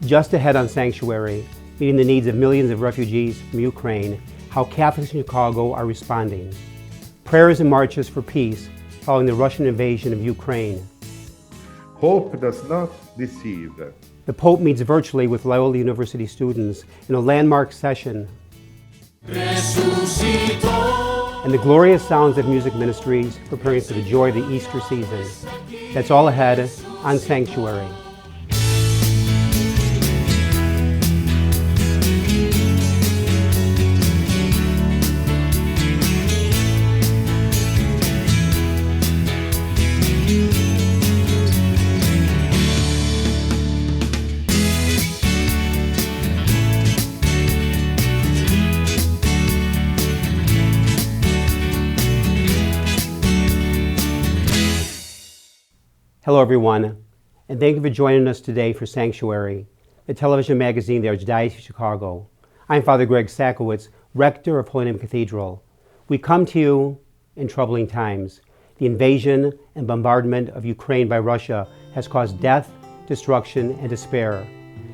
Just ahead on Sanctuary, meeting the needs of millions of refugees from Ukraine, how Catholics in Chicago are responding. Prayers and marches for peace following the Russian invasion of Ukraine. Hope does not deceive. The Pope meets virtually with Loyola University students in a landmark session. And the glorious sounds of music ministries preparing for the joy of the Easter season. That's all ahead on Sanctuary. Hello everyone, and thank you for joining us today for Sanctuary, the television magazine of the Archdiocese of Chicago. I'm Father Greg Sakowicz, Rector of Holy Name Cathedral. We come to you in troubling times. The invasion and bombardment of Ukraine by Russia has caused death, destruction, and despair.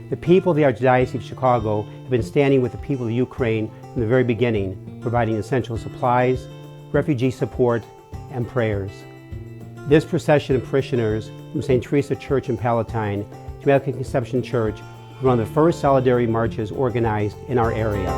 The people of the Archdiocese of Chicago have been standing with the people of Ukraine from the very beginning, providing essential supplies, refugee support, and prayers. This procession of parishioners from St. Teresa Church in Palatine to Immaculate Conception Church was one of the first solidarity marches organized in our area.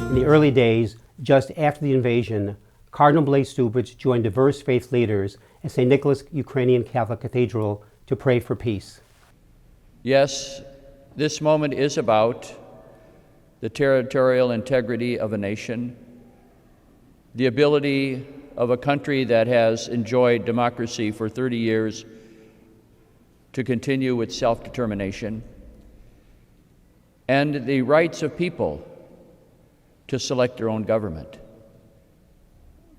In the early days, just after the invasion, Cardinal Blase Stupich joined diverse faith leaders at St. Nicholas Ukrainian Catholic Cathedral to pray for peace. Yes, this moment is about the territorial integrity of a nation, the ability of a country that has enjoyed democracy for 30 years to continue with self-determination, and the rights of people to select their own government.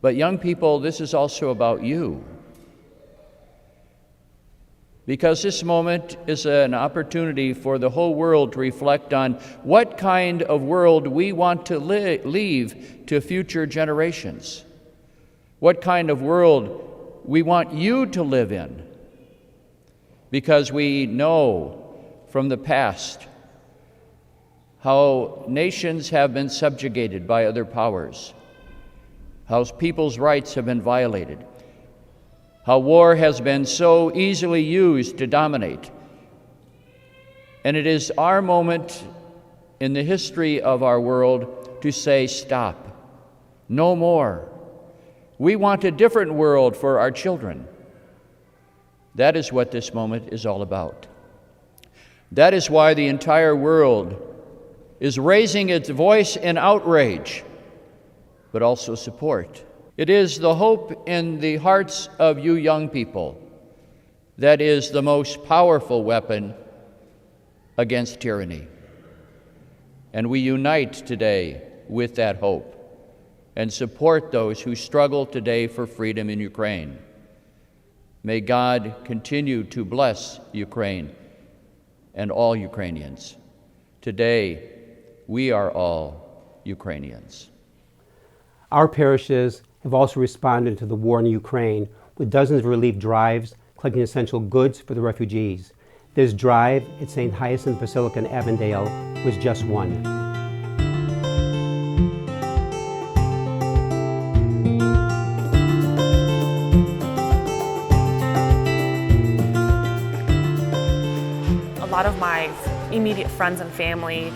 But young people, this is also about you. Because this moment is an opportunity for the whole world to reflect on what kind of world we want to leave to future generations. What kind of world we want you to live in. Because we know from the past how nations have been subjugated by other powers, how people's rights have been violated, how war has been so easily used to dominate. And it is our moment in the history of our world to say, stop, no more. We want a different world for our children. That is what this moment is all about. That is why the entire world is raising its voice in outrage, but also support. It is the hope in the hearts of you young people that is the most powerful weapon against tyranny. And we unite today with that hope and support those who struggle today for freedom in Ukraine. May God continue to bless Ukraine and all Ukrainians. Today, we are all Ukrainians. Our parishes have also responded to the war in Ukraine with dozens of relief drives collecting essential goods for the refugees. This drive at St. Hyacinth Basilica in Avondale was just one. A lot of my immediate friends and family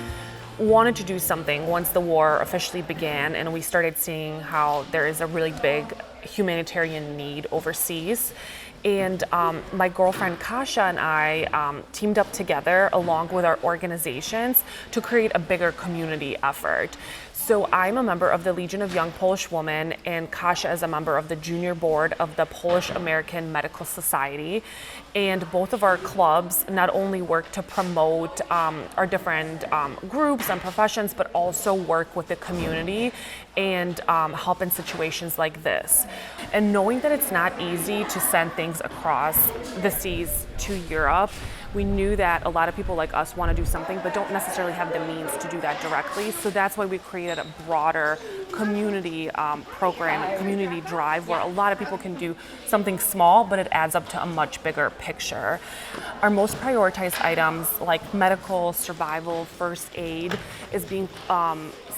wanted to do something once the war officially began, and we started seeing how there is a really big humanitarian need overseas. And my girlfriend Kasia and I teamed up together along with our organizations to create a bigger community effort. So I'm a member of the Legion of Young Polish Women, and Kasia is a member of the junior board of the Polish American Medical Society. And both of our clubs not only work to promote our different groups and professions, but also work with the community and help in situations like this. And knowing that it's not easy to send things across the seas to Europe, we knew that a lot of people like us want to do something but don't necessarily have the means to do that directly. So that's why we created a broader community program, community drive, where a lot of people can do something small, but it adds up to a much bigger picture. Our most prioritized items like medical, survival, first aid is being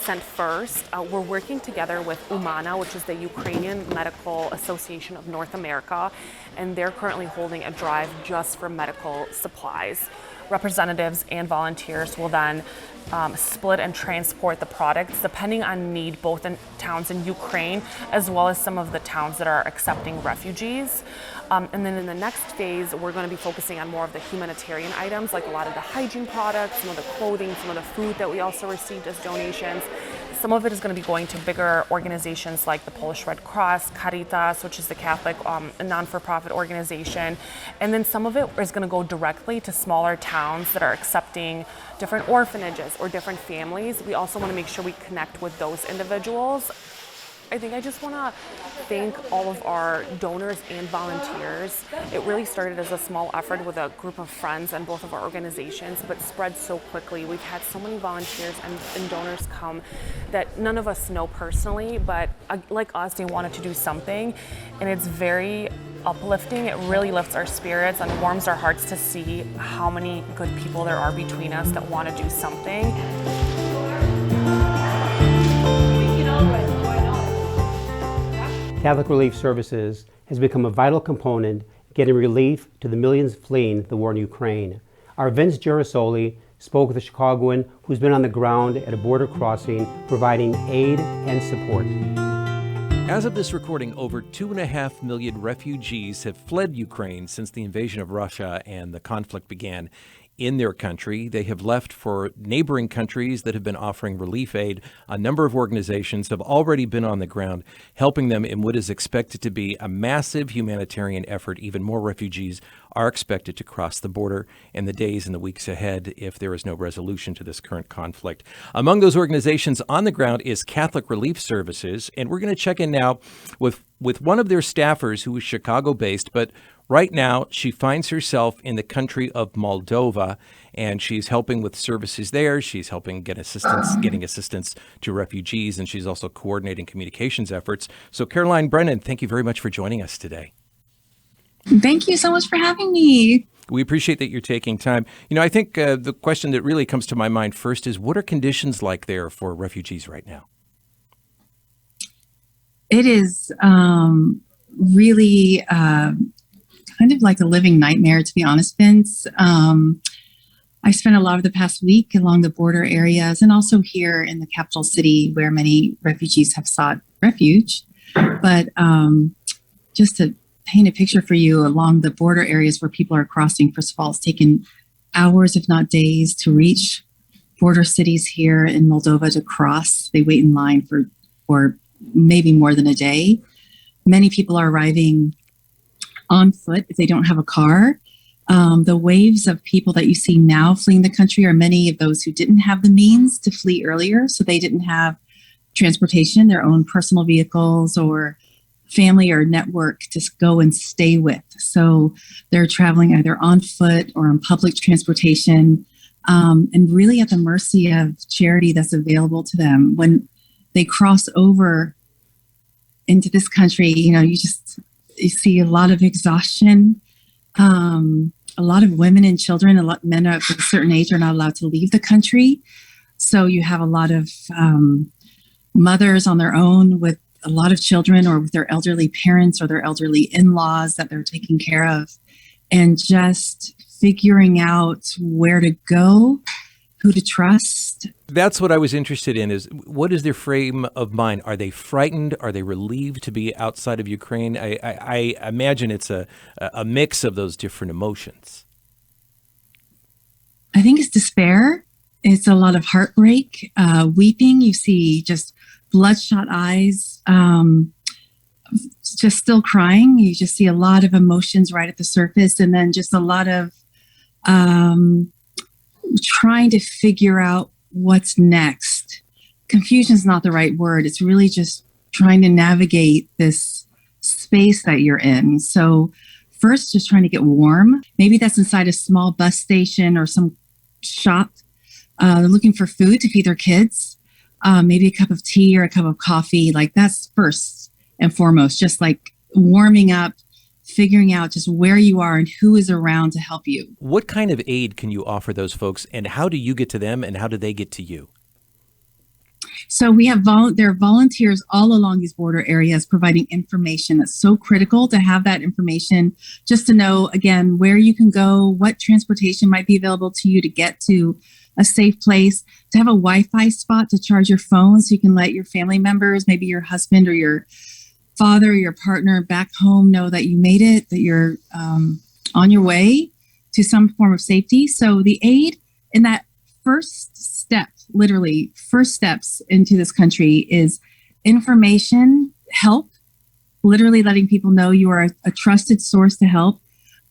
sent first. We're working together with UMANA, which is the Ukrainian Medical Association of North America, and they're currently holding a drive just for medical supplies. Representatives and volunteers will then split and transport the products depending on need, both in towns in Ukraine as well as some of the towns that are accepting refugees. And then in the next phase, we're going to be focusing on more of the humanitarian items, like a lot of the hygiene products, some of the clothing, some of the food that we also received as donations. Some of it is going to be going to bigger organizations like the Polish Red Cross, Caritas, which is the Catholic non-for-profit organization. And then some of it is going to go directly to smaller towns that are accepting different orphanages or different families. We also want to make sure we connect with those individuals. I think I just want to thank all of our donors and volunteers. It really started as a small effort with a group of friends and both of our organizations, but spread so quickly. We've had so many volunteers and donors come that none of us know personally, but like us, they wanted to do something, and it's very uplifting. It really lifts our spirits and warms our hearts to see how many good people there are between us that want to do something. Catholic Relief Services has become a vital component getting relief to the millions fleeing the war in Ukraine. Our Vince Girasoli spoke with a Chicagoan who's been on the ground at a border crossing providing aid and support. As of this recording, over 2.5 million refugees have fled Ukraine since the invasion of Russia and the conflict began in their country. They have left for neighboring countries that have been offering relief aid. A number of organizations have already been on the ground helping them in what is expected to be a massive humanitarian effort. Even more refugees are expected to cross the border in the days and the weeks ahead if there is no resolution to this current conflict. Among those organizations on the ground is Catholic Relief Services, and we're going to check in now with one of their staffers who is Chicago-based, but right now, she finds herself in the country of Moldova, and she's helping with services there. She's helping getting assistance to refugees, and she's also coordinating communications efforts. So, Caroline Brennan, thank you very much for joining us today. Thank you so much for having me. We appreciate that you're taking time. You know, I think the question that really comes to my mind first is, what are conditions like there for refugees right now? It is really kind of like a living nightmare, to be honest, Vince. I spent a lot of the past week along the border areas and also here in the capital city where many refugees have sought refuge. But just to paint a picture for you, along the border areas where people are crossing, first of all, it's taken hours, if not days, to reach border cities here in Moldova to cross. They wait in line for maybe more than a day. Many people are arriving on foot if they don't have a car. The waves of people that you see now fleeing the country are many of those who didn't have the means to flee earlier, so they didn't have transportation, their own personal vehicles or family or network to go and stay with. So they're traveling either on foot or on public transportation, and really at the mercy of charity that's available to them. When they cross over into this country, you see a lot of exhaustion. A lot of women and children, men of a certain age are not allowed to leave the country. So you have a lot of mothers on their own with a lot of children or with their elderly parents or their elderly in-laws that they're taking care of, and just figuring out where to go who to trust. That's what I was interested in, is what is their frame of mind? Are they frightened? Are they relieved to be outside of Ukraine? I imagine it's a mix of those different emotions. I think it's despair. It's a lot of heartbreak, weeping. You see just bloodshot eyes, just still crying. You just see a lot of emotions right at the surface, and then just a lot of trying to figure out what's next. Confusion is not the right word. It's really just trying to navigate this space that you're in. So first, just trying to get warm. Maybe that's inside a small bus station or some shop. They're looking for food to feed their kids. Maybe a cup of tea or a cup of coffee. Like, that's first and foremost, just like warming up, figuring out just where you are and who is around to help you. What kind of aid can you offer those folks, and how do you get to them, and how do they get to you? So we have there are volunteers all along these border areas providing information. That's so critical to have that information, just to know, again, where you can go, what transportation might be available to you to get to a safe place, to have a Wi-Fi spot to charge your phone so you can let your family members, maybe your husband or your father or your partner back home, know that you made it, that you're on your way to some form of safety. So the aid in that first step, literally first steps into this country, is information, help, literally letting people know you are a trusted source to help,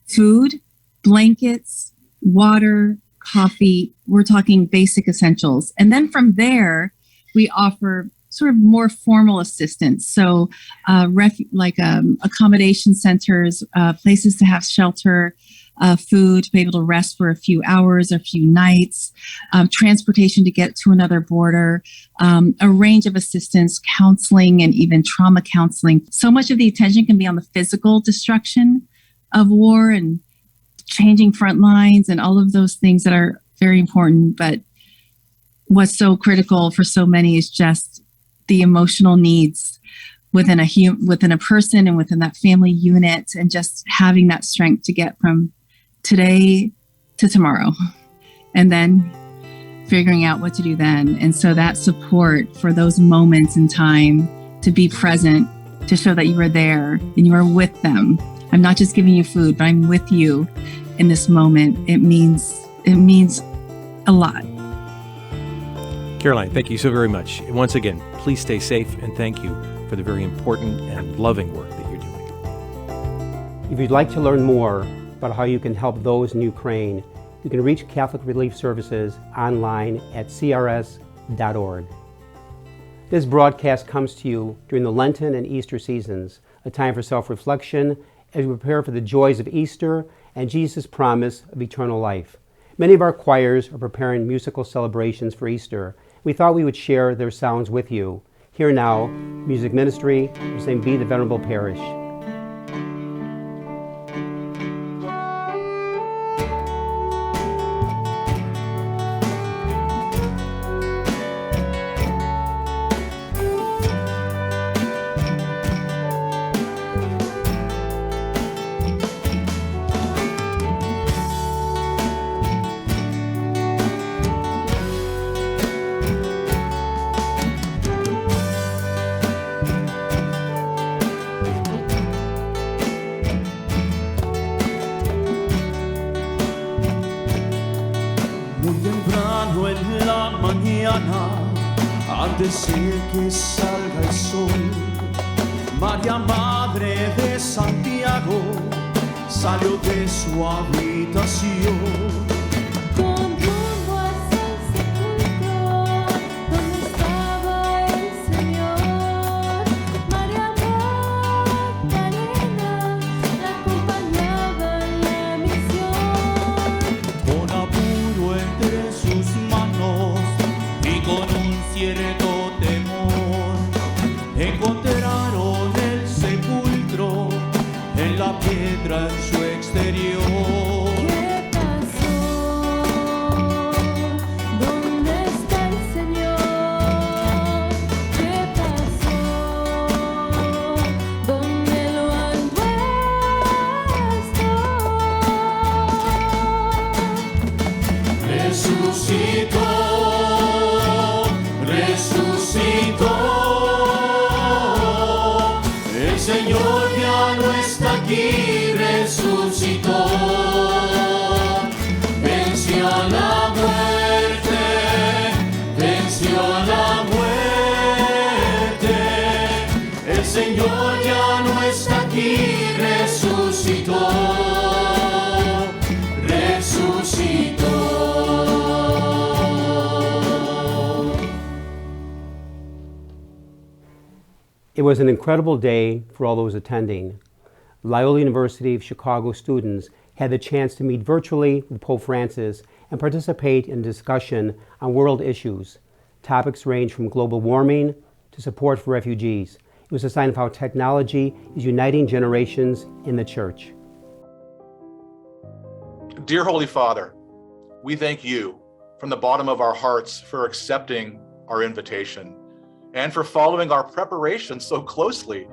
food, blankets, water, coffee. We're talking basic essentials. And then from there, we offer sort of more formal assistance. So accommodation centers, places to have shelter, food, to be able to rest for a few hours, a few nights, transportation to get to another border, a range of assistance, counseling, and even trauma counseling. So much of the attention can be on the physical destruction of war and changing front lines and all of those things that are very important. But what's so critical for so many is just the emotional needs within a person and within that family unit, and just having that strength to get from today to tomorrow, and then figuring out what to do then. And so that support for those moments in time, to be present, to show that you are there and you are with them. I'm not just giving you food, but I'm with you in this moment. It means a lot. Caroline, thank you so very much. And once again, please stay safe, and thank you for the very important and loving work that you're doing. If you'd like to learn more about how you can help those in Ukraine, you can reach Catholic Relief Services online at crs.org. This broadcast comes to you during the Lenten and Easter seasons, a time for self-reflection as we prepare for the joys of Easter and Jesus' promise of eternal life. Many of our choirs are preparing musical celebrations for Easter. We thought we would share their sounds with you. Here now, music ministry of St. Bede the Venerable Parish. Antes de que salga el sol, María Madre de Santiago salió de su habitación. Con rumbo hacia el sepulcro, donde estaba el Señor. María Magdalena la acompañaba en la misión. Con apuro entre sus manos y con un cierto temor, encontraron el sepulcro en la piedra en su exterior. ¿Qué pasó? aquí resucitó. Venció la muerte, venció la muerte. El Señor ya no está aquí, resucitó, resucitó. It was an incredible day for all those attending. Loyola University of Chicago students had the chance to meet virtually with Pope Francis and participate in a discussion on world issues. Topics range from global warming to support for refugees. It was a sign of how technology is uniting generations in the Church. Dear Holy Father, we thank you from the bottom of our hearts for accepting our invitation and for following our preparation so closely.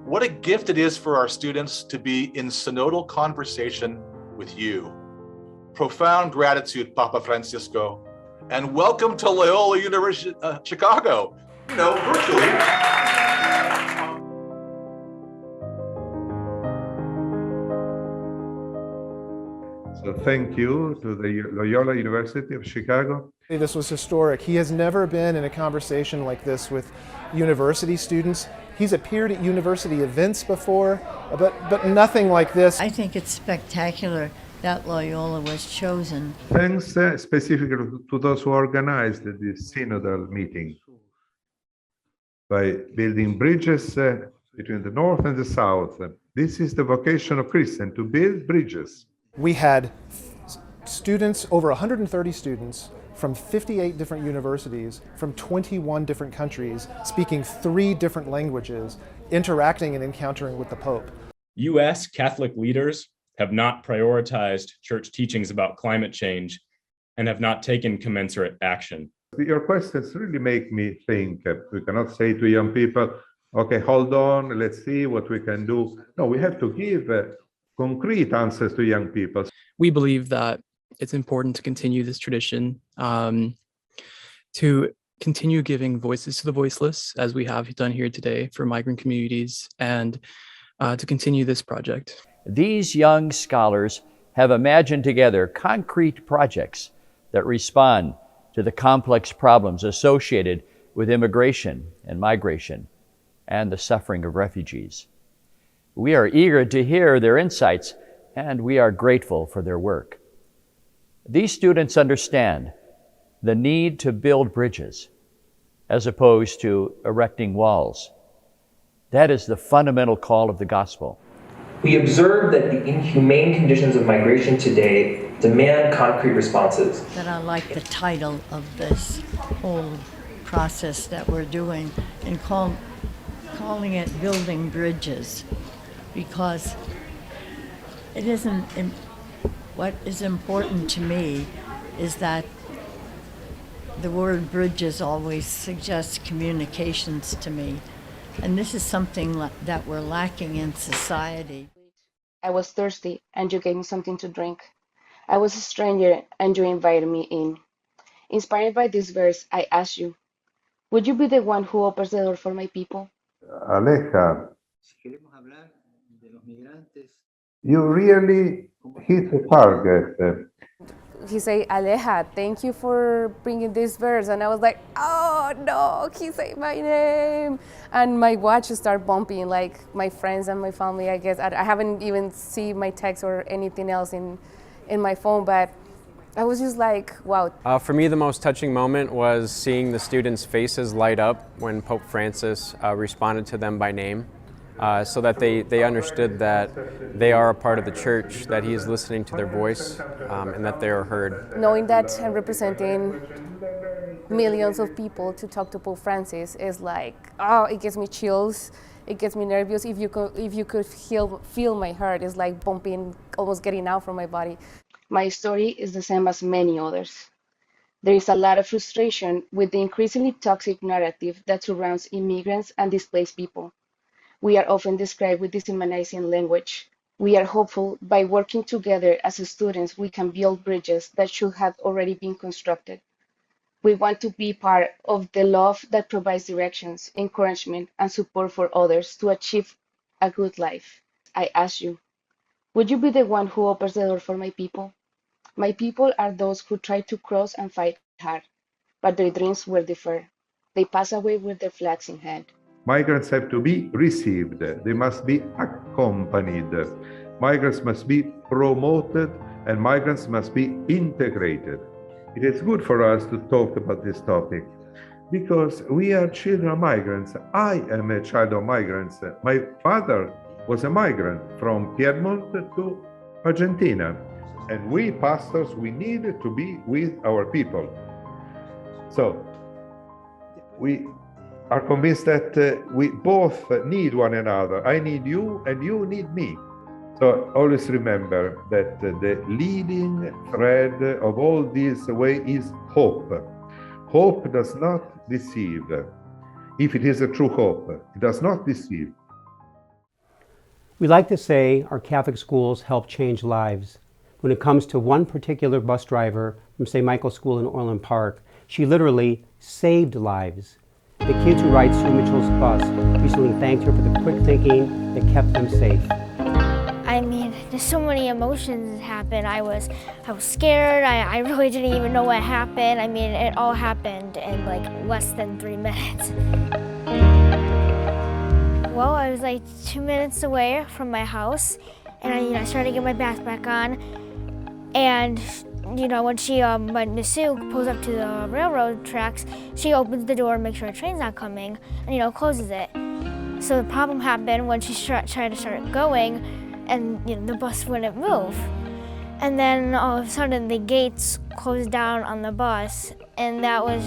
What a gift it is for our students to be in synodal conversation with you. Profound gratitude, Papa Francisco, and welcome to Loyola University, Chicago, virtually. So thank you to the Loyola University of Chicago. This was historic. He has never been in a conversation like this with university students. He's appeared at university events before, but nothing like this. I think it's spectacular that Loyola was chosen. Thanks specifically to those who organized this synodal meeting by building bridges between the North and the South. This is the vocation of Christians, to build bridges. We had students, over 130 students, from 58 different universities, from 21 different countries, speaking 3 different languages, interacting and encountering with the Pope. U.S. Catholic leaders have not prioritized church teachings about climate change and have not taken commensurate action. Your questions really make me think. We cannot say to young people, okay, hold on, let's see what we can do. No, we have to give concrete answers to young people. We believe that it's important to continue this tradition, to continue giving voices to the voiceless, as we have done here today for migrant communities, and to continue this project. These young scholars have imagined together concrete projects that respond to the complex problems associated with immigration and migration and the suffering of refugees. We are eager to hear their insights, and we are grateful for their work. These students understand the need to build bridges as opposed to erecting walls. That is the fundamental call of the gospel. We observe that the inhumane conditions of migration today demand concrete responses. That I like the title of this whole process that we're doing and calling it Building Bridges, because it isn't. What is important to me is that the word bridges always suggests communications to me. And this is something that we're lacking in society. I was thirsty and you gave me something to drink. I was a stranger and you invited me in. Inspired by this verse, I ask you, would you be the one who opens the door for my people? Aleja, you really hit the target. He said, Aleja, thank you for bringing this verse. And I was like, oh no, he said my name. And my watch started bumping, like my friends and my family, I guess. I haven't even seen my text or anything else in my phone, but I was just like, wow. For me, the most touching moment was seeing the students' faces light up when Pope Francis responded to them by name. So that they understood that they are a part of the church, that he is listening to their voice, and that they are heard. Knowing that I'm representing millions of people to talk to Pope Francis is like, oh, it gives me chills, it gets me nervous. If you could feel my heart, it's like bumping, almost getting out from my body. My story is the same as many others. There is a lot of frustration with the increasingly toxic narrative that surrounds immigrants and displaced people. We are often described with dehumanizing language. We are hopeful by working together as students we can build bridges that should have already been constructed. We want to be part of the love that provides directions, encouragement, and support for others to achieve a good life. I ask you, would you be the one who opens the door for my people? My people are those who try to cross and fight hard, but their dreams were deferred. They pass away with their flags in hand. Migrants have to be received. They must be accompanied. Migrants must be promoted, and migrants must be integrated. It is good for us to talk about this topic because we are children of migrants. I am a child of migrants. My father was a migrant from Piedmont to Argentina. And we pastors, we need to be with our people. So we are convinced that we both need one another. I need you and you need me. So always remember that the leading thread of all this way is hope. Hope does not deceive. If it is a true hope, it does not deceive. We like to say our Catholic schools help change lives. When it comes to one particular bus driver from St. Michael's School in Orland Park, she literally saved lives. The kids who ride Sue Mitchell's bus recently thanked her for the quick thinking that kept them safe. I mean, there's so many emotions that happened. I was scared. I really didn't even know what happened. I mean, it all happened in like less than 3 minutes. Well, I was like 2 minutes away from my house, and I started to get my backpack on. And when Miss Sue pulls up to the railroad tracks, she opens the door and makes sure the train's not coming, and closes it. So the problem happened when she tried to start going, and the bus wouldn't move. And then all of a sudden the gates closed down on the bus, and that was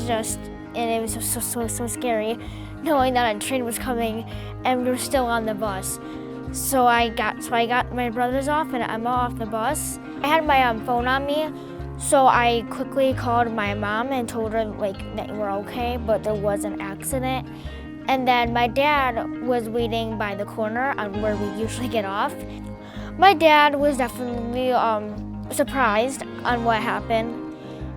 it was so scary, knowing that a train was coming and we were still on the bus. So I got my brothers off and Emma off the bus. I had my phone on me, so I quickly called my mom and told her that we're okay, but there was an accident. And then my dad was waiting by the corner on where we usually get off. My dad was definitely surprised on what happened,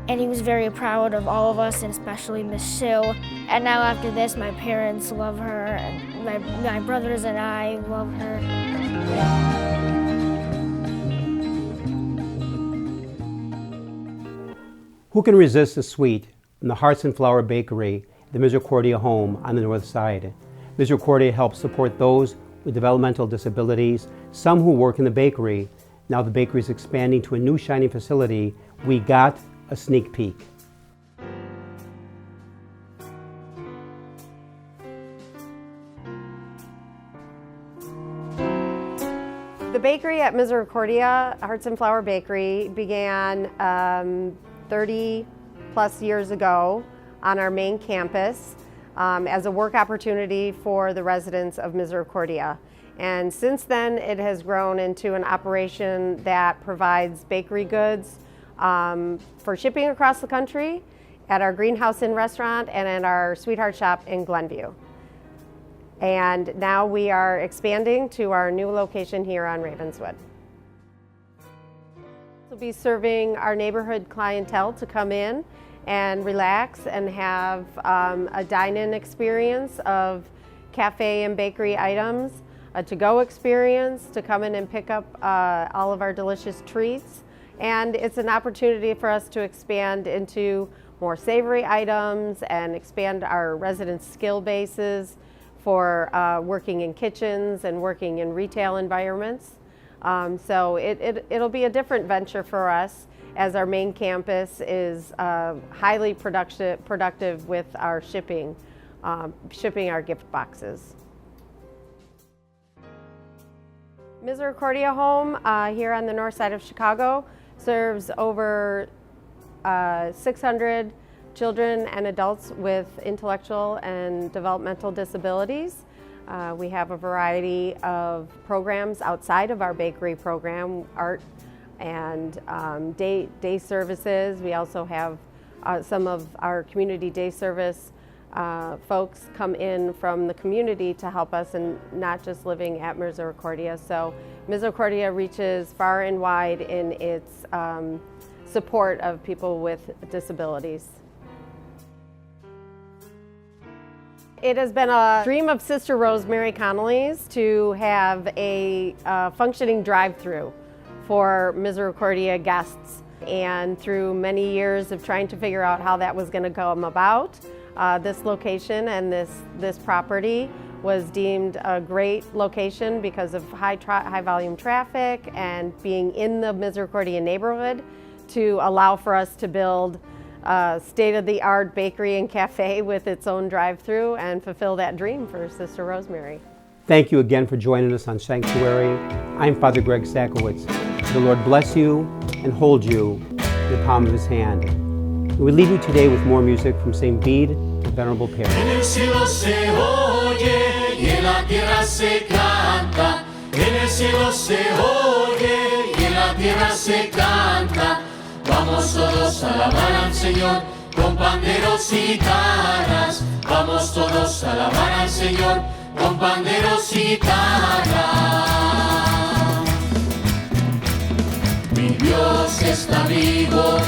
and he was very proud of all of us, and especially Miss Sue. And now after this, my parents love her, and my brothers and I love her. Who can resist the sweet from the Hearts and Flower Bakery, the Misericordia home on the north side? Misericordia helps support those with developmental disabilities, some who work in the bakery. Now the bakery is expanding to a new shining facility. We got a sneak peek. The bakery at Misericordia, Hearts and Flower Bakery, began 30 plus years ago on our main campus as a work opportunity for the residents of Misericordia. And since then, it has grown into an operation that provides bakery goods for shipping across the country at our Greenhouse Inn restaurant and in our Sweetheart Shop in Glenview. And now we are expanding to our new location here on Ravenswood. We'll be serving our neighborhood clientele to come in and relax and have a dine-in experience of cafe and bakery items, a to-go experience to come in and pick up all of our delicious treats. And it's an opportunity for us to expand into more savory items and expand our residents' skill bases for working in kitchens and working in retail environments. So it'll be a different venture for us as our main campus is highly productive with our shipping our gift boxes. Misericordia Home here on the north side of Chicago serves over 600 children and adults with intellectual and developmental disabilities. We have a variety of programs outside of our bakery program, art and day services. We also have some of our community day service folks come in from the community to help us, and not just living at Misericordia. So Misericordia reaches far and wide in its support of people with disabilities. It has been a dream of Sister Rosemary Connolly's to have a functioning drive-through for Misericordia guests. And through many years of trying to figure out how that was going to come about, this location and this property was deemed a great location because of high volume traffic and being in the Misericordia neighborhood to allow for us to build a state-of-the-art bakery and cafe with its own drive-through and fulfill that dream for Sister Rosemary. Thank you again for joining us on Sanctuary. I'm Father Greg Sakowicz. The Lord bless you and hold you in the palm of His hand. And we leave you today with more music from St. Bede and Venerable Parents. En el cielo se oye y en la tierra se canta. En el cielo se oye y en la tierra se canta. Vamos todos a alabar al Señor con panderos y guitarras. Vamos todos a alabar al Señor con panderos y guitarras. Mi Dios está vivo,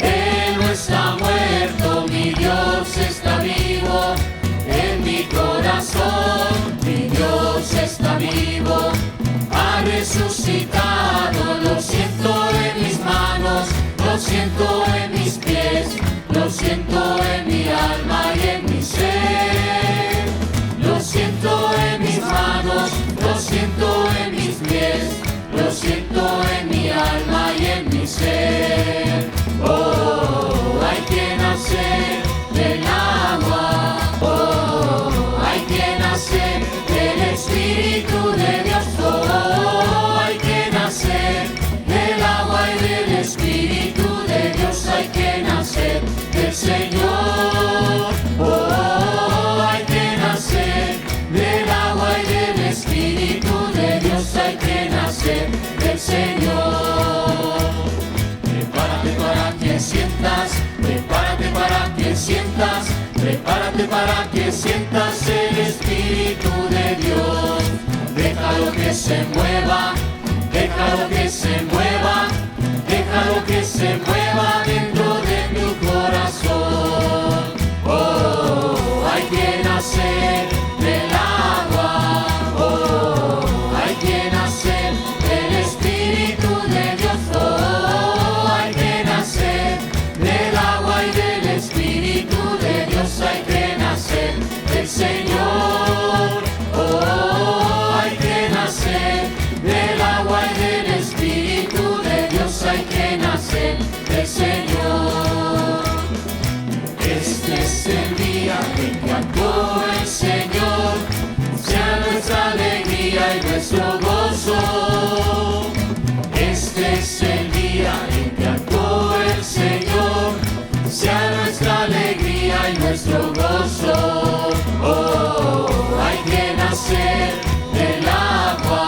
Él no está muerto. Mi Dios está vivo en mi corazón. Mi Dios está vivo, ha resucitado. Lo siento en mis manos, lo siento en mis pies, lo siento en mi alma y en mi ser. Lo siento en mis manos, lo siento en mis pies, lo siento en mi alma y en mi ser. Oh, hay que nacer del agua. Oh, hay que nacer del Espíritu de Dios. Oh, hay que nacer del agua y del Espíritu de Dios. Hay que nacer del Señor. Oh, hay que nacer del agua y del Espíritu de Dios. Hay que nacer del Señor. Prepárate para que sientas, prepárate para que sientas, prepárate para que sientas el Espíritu de Dios. Déjalo que se mueva, déjalo que se mueva, déjalo que se mueva dentro de tu corazón. Oh, hay que nacer del agua. Oh, hay que nacer del Espíritu de Dios. Oh, hay que nacer del agua y del Espíritu de Dios. Hay que nacer del Señor. Oh, hay que nacer del agua y del Espíritu de Dios. Hay que nacer del Señor. Este es el día en que actuó el Señor. Sea nuestra alegría y nuestro gozo. Este es el día en que actuó el Señor. Sea nuestra alegría y nuestro gozo. Oh, hay que nacer del agua.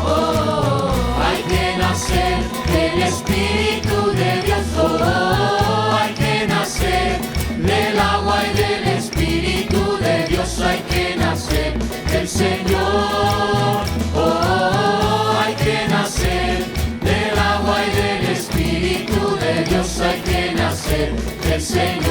Oh, hay que nacer del Espíritu de Dios. Oh, hay que nacer del agua y del Espíritu de Dios. Hay que nacer del Señor. Oh, hay que nacer del agua y del Espíritu de Dios. Hay que nacer del Señor.